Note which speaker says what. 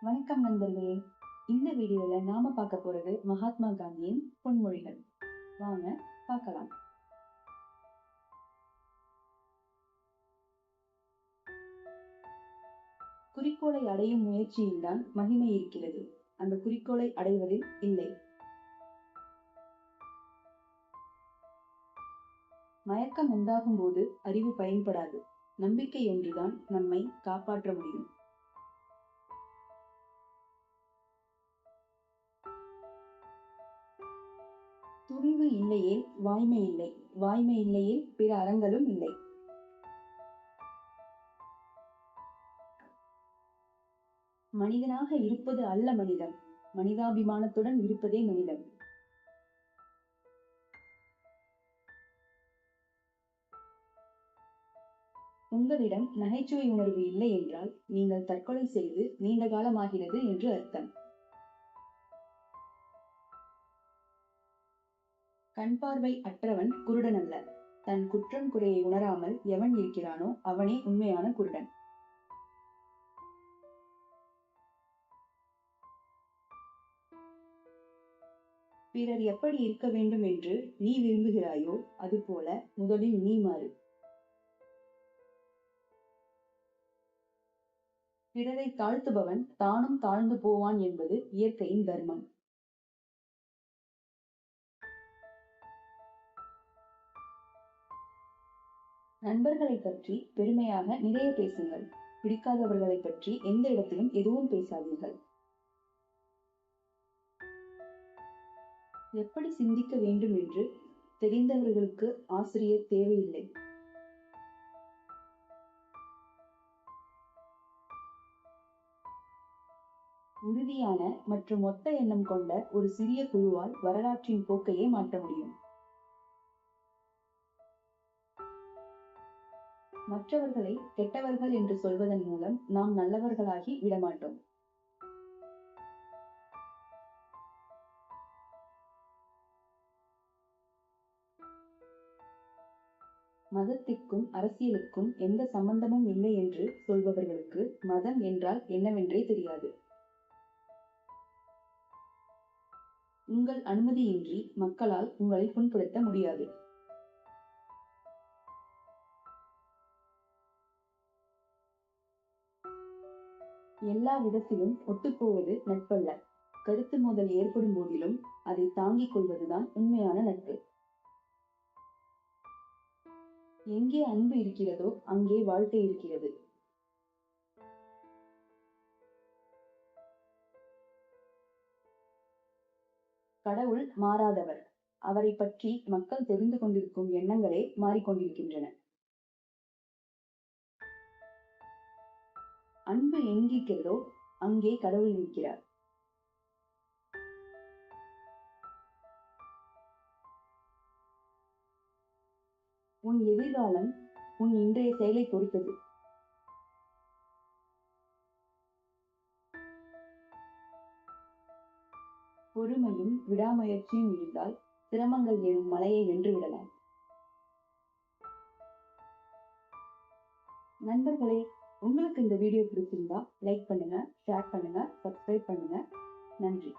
Speaker 1: வணக்கம் நண்பர்களே. இந்த வீடியோல நாம பார்க்க போறது மகாத்மா காந்தியின் பொன்மொழிகள். வாங்க பார்க்கலாம். குறிக்கோளை அடையும் முயற்சியில் தான் மகிமை இருக்கிறது, அந்த குறிக்கோளை அடைவதில் இல்லை. மயக்கம் உண்டாகும் போது அறிவு பயன்படாது, நம்பிக்கை ஒன்றுதான் நம்மை காப்பாற்ற முடியும். துணிவு இல்லையே வாய்மை இல்லை, வாய்மை இல்லையே பிற அறங்களும் இல்லை. மனிதனாக இருப்பது அல்ல மனிதம், மனிதாபிமானத்துடன் இருப்பதே மனிதம். உங்களிடம் நகைச்சுவை உணர்வு இல்லை என்றால் நீங்கள் தற்கொலை செய்து நீண்ட காலமாகிறது என்று அர்த்தம். கண் பார்வை அற்றவன் குருடன் அல்ல, தன் குற்றம் குறையை உணராமல் எவன் இருக்கிறானோ அவனே உண்மையான குருடன். பிறர் எப்படி இருக்க வேண்டும் என்று நீ விரும்புகிறாயோ அதுபோல முதலில் நீ மாறு. பிறரை தாழ்த்துபவன் தானும் தாழ்ந்து போவான் என்பது இயற்கையின் தர்மம். நண்பர்களை பற்றி பெருமையாக நிறைய பேசுங்கள், பிடிக்காதவர்களை பற்றி எந்த இடத்திலும் எதுவும் பேசாதீர்கள். எப்படி சிந்திக்க வேண்டும் என்று தெரிந்தவர்களுக்கு ஆசிரியர் தேவையில்லை. உறுதியான மற்றும் ஒத்த எண்ணம் கொண்ட ஒரு சிறிய குழுவால் வரலாற்றின் போக்கையே மாற்ற முடியும். மற்றவர்களை கெட்டவர்கள் என்று சொல்வதன் மூலம் நாம் நல்லவர்களாகி விடமாட்டோம். மதத்திற்கும் அரசியலுக்கும் எந்த சம்பந்தமும் இல்லை என்று சொல்பவர்களுக்கு மதம் என்றால் என்னவென்றே தெரியாது. உங்கள் அனுமதியின்றி மக்களால் உங்களை புண்படுத்த முடியாது. எல்லா விதத்திலும் ஒத்துப்போவது நட்பல்ல, கருத்து மோதல் ஏற்படும் போதிலும் அதை தாங்கிக் கொள்வதுதான் உண்மையான நட்பு. எங்கே அன்பு இருக்கிறதோ அங்கே வாழ்க்கை இருக்கிறது. கடவுள் மாறாதவர், அவரை பற்றி மக்கள் தெரிந்து கொண்டிருக்கும் எண்ணங்களே மாறிக்கொண்டிருக்கின்றன. அன்பு எங்கிருக்கிறதோ அங்கே கடவுள் இருக்கிறார். உன் எதிர்காலம் உன் இன்றைய செயலை பொறுத்தது. பொறுமையும் விடாமுயற்சியும் இருந்தால் சிரமங்கள் எனும் மலையை வென்றுவிடலாம். நண்பர்களே, உங்களுக்கு இந்த வீடியோ பிடிச்சிருந்தா லைக் பண்ணுங்க, ஷேர் பண்ணுங்க, சப்ஸ்கிரைப் பண்ணுங்க. நன்றி.